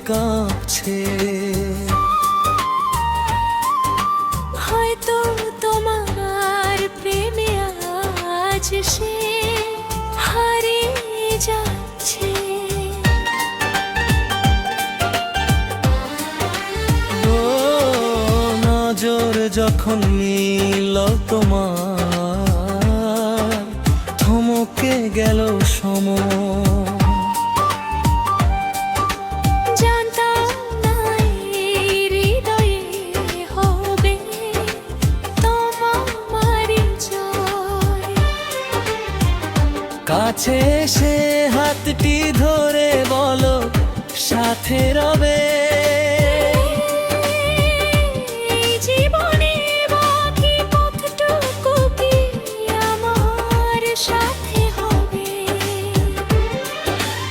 কাঁপছে। হয়তো তোমার প্রেমে আজ সে হারিয়ে যাচ্ছে। ও নজর যখন মিলল তোমার, থমকে গেল সময়। জানতাম না এই হৃদয়ে হবে তোমারই জয়। কাছে এসে হাতটি ধরে বলো সাথে রবে। এই জীবনে বাকি পথটুকু কি আমার সাথে হবে?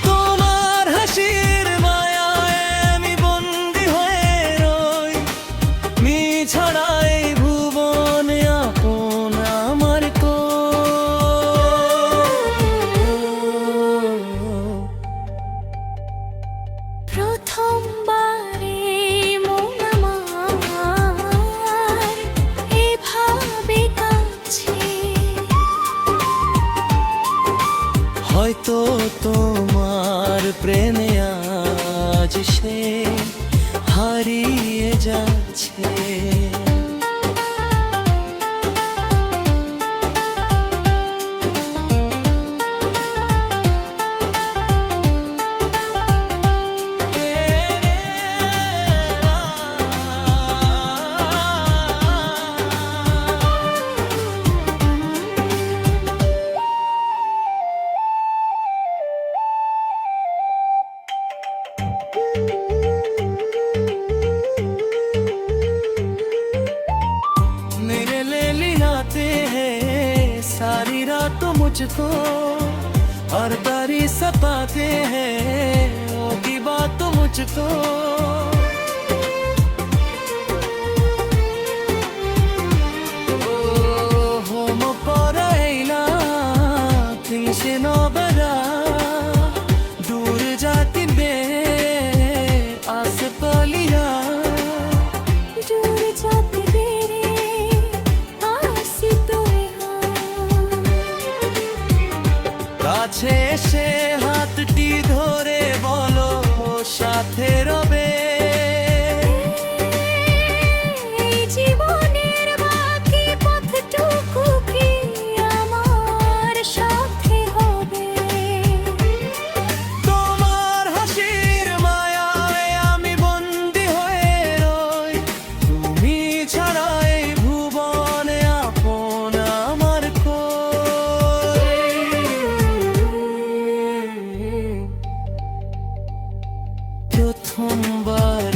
তোমার হাসির মায়ায় আমি বন্দি হয়ে রই, মিছাড়াই ভুবনে আপন আমার প্রথমবারে মন আমার এভাবে কাঁদছে। হয়তো তোমার প্রেমে আজ সে হারিয়ে যাচ্ছে। मेरे ले लिलाते हैं सारी रात मुझको, और तारी सताते हैं वो की बात मुझको। होम पराइला तिनसे नबरा दूर जाती बे आस पलिया। দূর যেতে দেরি আসি তোরে কাছে এসে হাতটি ধরে বলো সাথে রবে। এই জীবনের বাকি পথটুকু কি আমার সাথে হবে? তোমার হাসির মায়ায় আমি বন্দি হয়ে রই, তুমি ছাড়াই ভুবনে আপন আমার কই। প্রথমবার